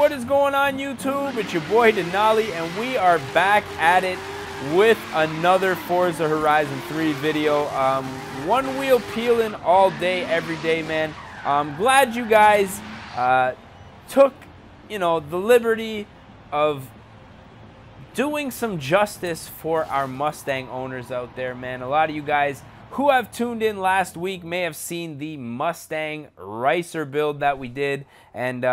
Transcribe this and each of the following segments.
what is going on YouTube? It's your boy Dnali, and we are back at it with another Forza Horizon 3 video. One wheel peeling all day, every day, man. I'm glad you guys took, the liberty of doing some justice for our Mustang owners out there, man. A lot of you guys who have tuned in last week may have seen the Mustang Racer build that we did, and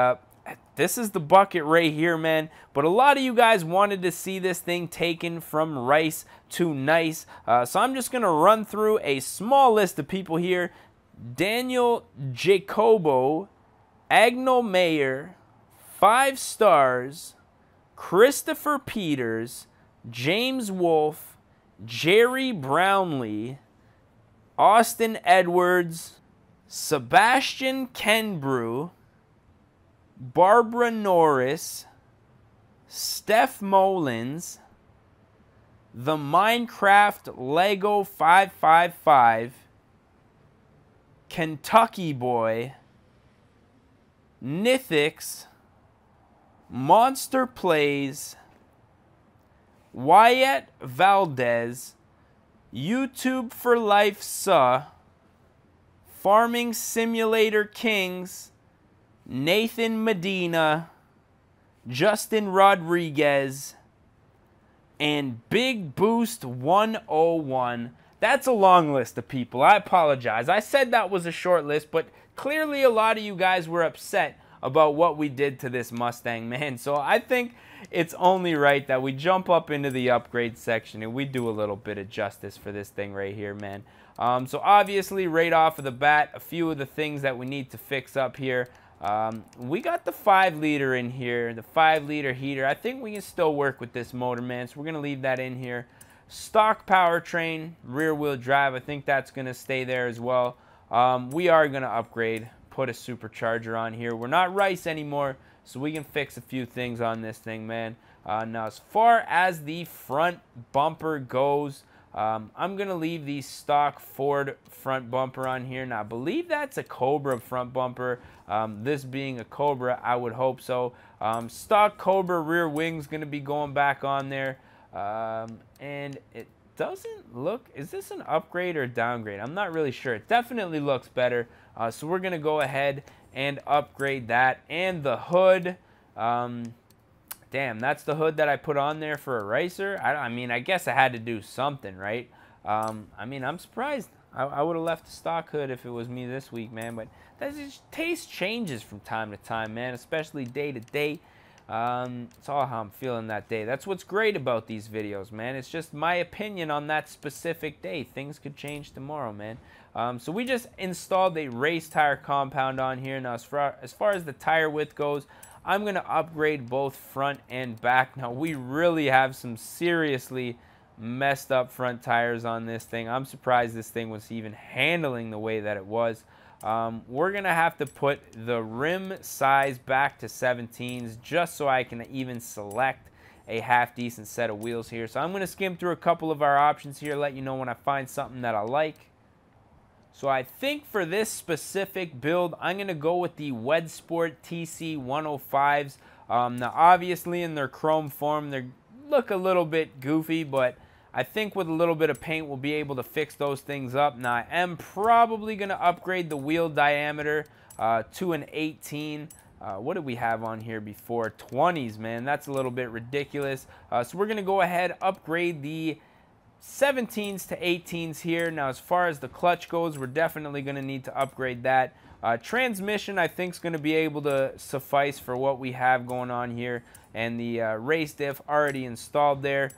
this is the bucket right here, man. But a lot of you guys wanted to see this thing taken from Rice to Nice, so I'm just gonna run through a small list of people here. Daniel Jacobo, Agno Mayer, 5 stars, Christopher Peters, James Wolfe, Jerry Brownlee, Austin Edwards, Sebastian Kenbrew, Barbara Norris, Steph Mullins, the Minecraft Lego 555, Kentucky Boy, Nithix, Monster Plays, Wyatt Valdez, YouTube for Life Farming Simulator Kings, Nathan Medina, Justin Rodriguez, and Big Boost 101. That's a long list of people. I apologize. I said that was a short list, but clearly a lot of you guys were upset about what we did to this Mustang, man. So I think it's only right that we jump up into the upgrade section and we do a little bit of justice for this thing right here, man. So obviously right off of the bat, a few of the things that we need to fix up here. We got the 5-liter in here, the 5-liter heater. I think we can still work with this motor, man, so we're gonna leave that in here. Stock powertrain, rear wheel drive, I think that's gonna stay there as well. We are gonna upgrade, put a supercharger on here. We're not Rice anymore, so we can fix a few things on this thing, man. Now as far as the front bumper goes, I'm gonna leave the stock Ford front bumper on here. Now I believe that's a Cobra front bumper. This being a Cobra, I would hope so. Stock Cobra rear wing's gonna be going back on there, and it doesn't look, is this an upgrade or downgrade? I'm not really sure. It definitely looks better, so we're gonna go ahead and upgrade that. And the hood, damn, that's the hood that I put on there for a racer. I mean, I guess I had to do something, right? I mean, I'm surprised. I would have left the stock hood if it was me this week, man. But that's just, taste changes from time to time, man, especially day to day. It's all how I'm feeling that day. That's what's great about these videos, man. It's just my opinion on that specific day. Things could change tomorrow, man. So we just installed a race tire compound on here. Now, as far as the tire width goes, I'm going to upgrade both front and back. Now, we really have some seriously messed up front tires on this thing. I'm surprised this thing was even handling the way that it was. We're going to have to put the rim size back to 17s just so I can even select a half-decent set of wheels here. So I'm going to skim through a couple of our options here, let you know when I find something that I like. So I think for this specific build, I'm going to go with the Wedsport TC 105s. Now, obviously, in their chrome form, they look a little bit goofy, but I think with a little bit of paint, we'll be able to fix those things up. Now, I am probably going to upgrade the wheel diameter to an 18. What did we have on here before? 20s, man. That's a little bit ridiculous. So we're going to go ahead, upgrade the 17s to 18s here. Now, as far as the clutch goes, we're definitely going to need to upgrade that. Transmission, I think, is going to be able to suffice for what we have going on here. And the race diff already installed there.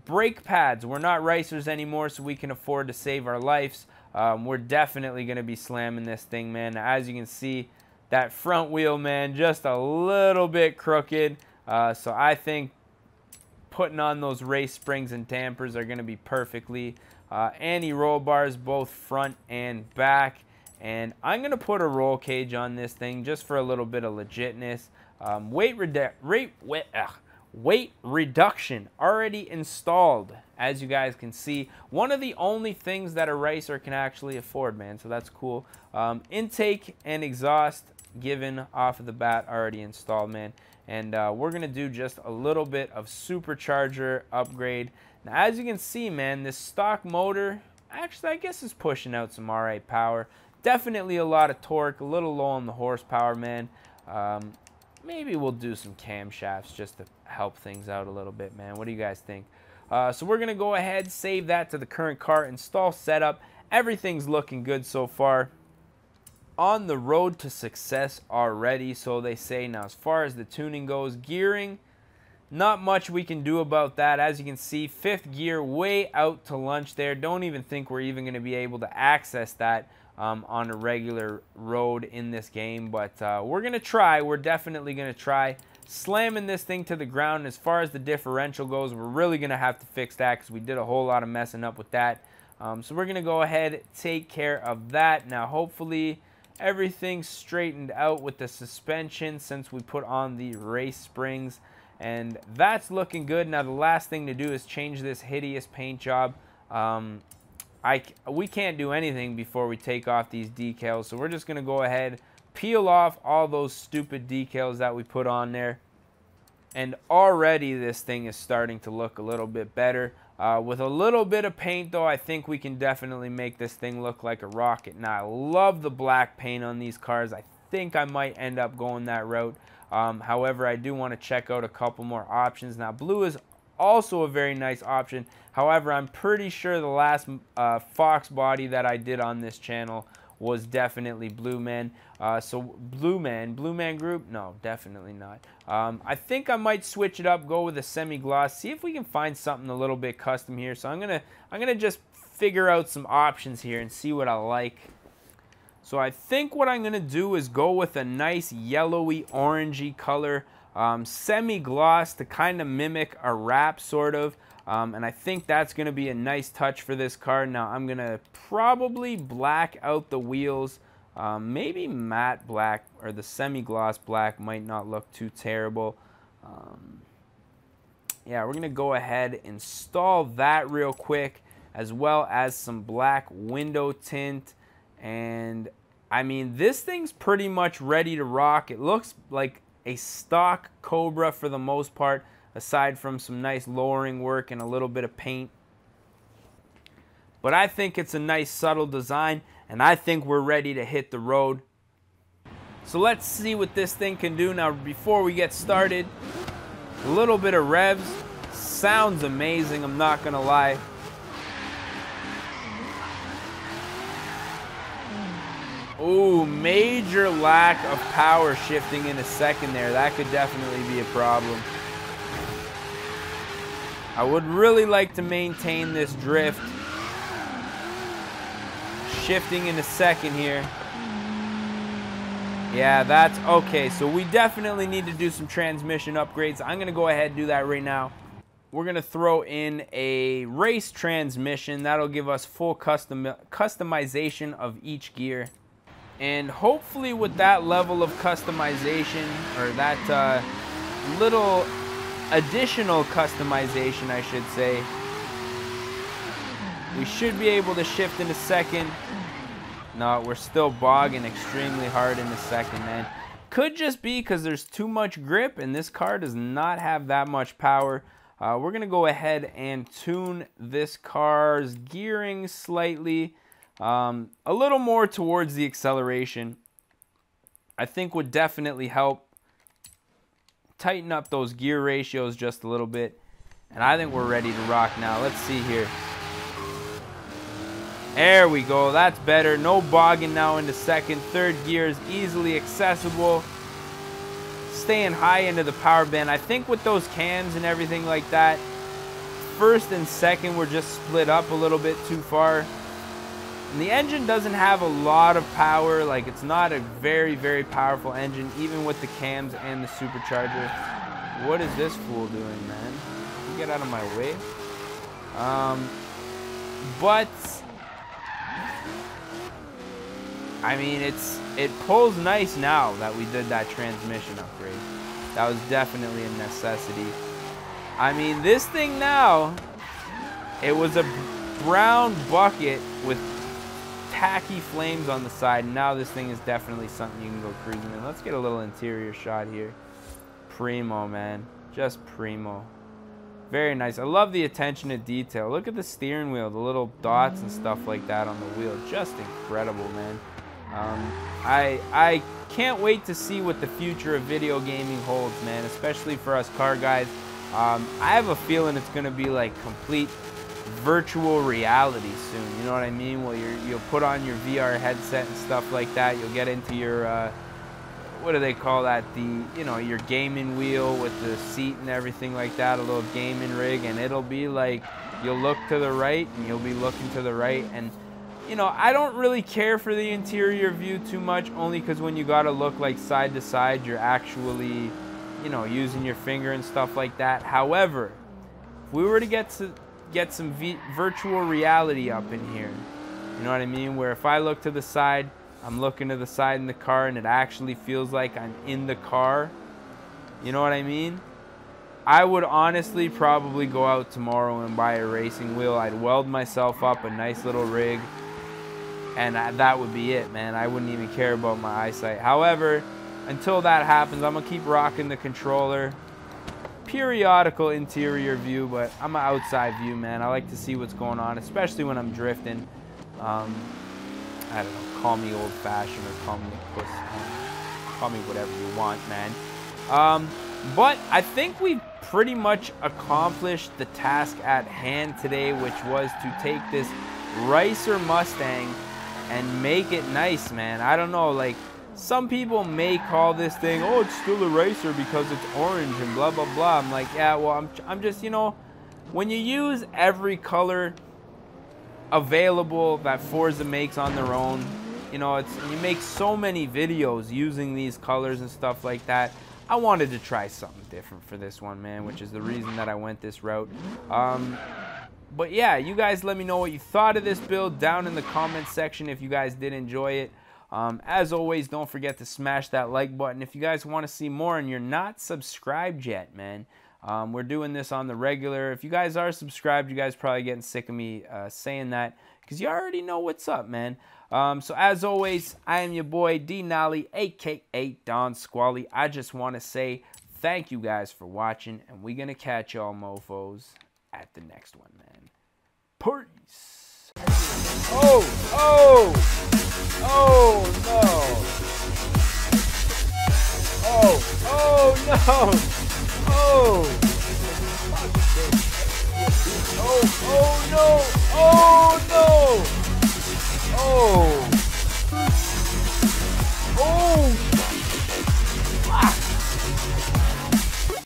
Brake pads, we're not racers anymore, so we can afford to save our lives. We're definitely going to be slamming this thing, man. Now, as you can see, that front wheel, man, just a little bit crooked. So I think putting on those race springs and dampers are going to be perfectly. Anti-roll bars, both front and back. And I'm going to put a roll cage on this thing just for a little bit of legitness. Weight reduction already installed, as you guys can see. One of the only things that a racer can actually afford, man, so that's cool. Intake and exhaust, given off of the bat, already installed, man. And we're going to do just a little bit of supercharger upgrade. Now, as you can see, man, this stock motor, actually, I guess is pushing out some alright power. Definitely a lot of torque, a little low on the horsepower, man. Maybe we'll do some camshafts just to help things out a little bit, man. What do you guys think? So we're going to go ahead, save that to the current car, install setup. Everything's looking good so far. On the road to success already, so they say. Now, as far as the tuning goes, gearing, not much we can do about that. As you can see, 5th gear way out to lunch there. Don't even think we're even going to be able to access that on a regular road in this game. But we're going to try. We're definitely going to try slamming this thing to the ground. As far as the differential goes, we're really going to have to fix that because we did a whole lot of messing up with that. So we're going to go ahead, take care of that. Now, hopefully everything's straightened out with the suspension since we put on the race springs. And that's looking good. Now, the last thing to do is change this hideous paint job. We can't do anything before we take off these decals. So we're just going to go ahead, peel off all those stupid decals that we put on there. And already this thing is starting to look a little bit better. With a little bit of paint, though, I think we can definitely make this thing look like a rocket. Now, I love the black paint on these cars. I think I might end up going that route. However, I do want to check out a couple more options. Now, blue is also a very nice option. However, I'm pretty sure the last Fox body that I did on this channel was definitely Blue Man. So Blue Man Group? No, definitely not. I think I might switch it up, go with a semi-gloss, see if we can find something a little bit custom here. So I'm gonna just figure out some options here and see what I like. So I think what I'm gonna do is go with a nice yellowy orangey color, semi-gloss to kind of mimic a wrap sort of. And I think that's going to be a nice touch for this car. Now, I'm going to probably black out the wheels. Maybe matte black or the semi-gloss black might not look too terrible. Yeah, we're going to go ahead, install that real quick, as well as some black window tint. And, I mean, this thing's pretty much ready to rock. It looks like a stock Cobra for the most part, aside from some nice lowering work and a little bit of paint. But I think it's a nice subtle design, and I think we're ready to hit the road. So let's see what this thing can do. Now, before we get started, a little bit of revs. Sounds amazing, I'm not gonna lie. Ooh, major lack of power shifting in a second there. That could definitely be a problem. I would really like to maintain this drift. Shifting in a second here. Yeah, that's okay. So we definitely need to do some transmission upgrades. I'm going to go ahead and do that right now. We're going to throw in a race transmission. That'll give us full customization of each gear. And hopefully with that level of customization, or that little additional customization, I should say, we should be able to shift in a second. No, we're still bogging extremely hard in a second, man. Could just be because there's too much grip and this car does not have that much power. We're going to go ahead and tune this car's gearing slightly. A little more towards the acceleration. I think would definitely help tighten up those gear ratios just a little bit. And I think we're ready to rock now. Let's see here. There we go. That's better. No bogging now into second. Third gear is easily accessible. Staying high into the power band. I think with those cams and everything like that, first and second were just split up a little bit too far. And the engine doesn't have a lot of power. Like, it's not a very, very powerful engine, even with the cams and the supercharger. What is this fool doing, man? Can you get out of my way? But I mean, it pulls nice now that we did that transmission upgrade. That was definitely a necessity. I mean, this thing now, it was a brown bucket with tacky flames on the side. Now this thing is definitely something you can go cruising in. Let's get a little interior shot here. Primo, man. Just primo. Very nice. I love the attention to detail. Look at the steering wheel, the little dots and stuff like that on the wheel. Just incredible, man. I can't wait to see what the future of video gaming holds, man, especially for us car guys. I have a feeling it's going to be like complete virtual reality soon. You know what I mean? Well, you'll put on your VR headset and stuff like that. You'll get into your what do they call that? Your gaming wheel with the seat and everything like that, a little gaming rig, and it'll be like you'll look to the right and you'll be looking to the right. And I don't really care for the interior view too much, only because when you gotta look like side to side, you're actually using your finger and stuff like that. However, if we were to get some virtual reality up in here, you know what I mean, where if I look to the side, I'm looking to the side in the car and it actually feels like I'm in the car, you know what I mean, I would honestly probably go out tomorrow and buy a racing wheel. I'd weld myself up a nice little rig, and that would be it, man. I wouldn't even care about my eyesight. However, until that happens, I'm gonna keep rocking the controller. Periodical interior view, but I'm an outside view, man. I like to see what's going on, especially when I'm drifting. I don't know, call me old-fashioned or call me a puss. Call me whatever you want, man. But I think we've pretty much accomplished the task at hand today, which was to take this Racer Mustang and make it nice, man. I don't know, like, some people may call this thing, oh, it's still a racer because it's orange and blah, blah, blah. I'm like, yeah, well, I'm just, when you use every color available that Forza makes on their own, you make so many videos using these colors and stuff like that. I wanted to try something different for this one, man, which is the reason that I went this route. But yeah, you guys let me know what you thought of this build down in the comments section if you guys did enjoy it. As always, don't forget to smash that like button if you guys want to see more and you're not subscribed yet, man. We're doing this on the regular. If you guys are subscribed, you guys probably getting sick of me saying that because you already know what's up, man. So as always, I am your boy Dnali, aka Don Squally. I just want to say thank you guys for watching, and we're gonna catch y'all mofos at the next one, man. Peace. Oh no. Oh no. Oh no. Oh.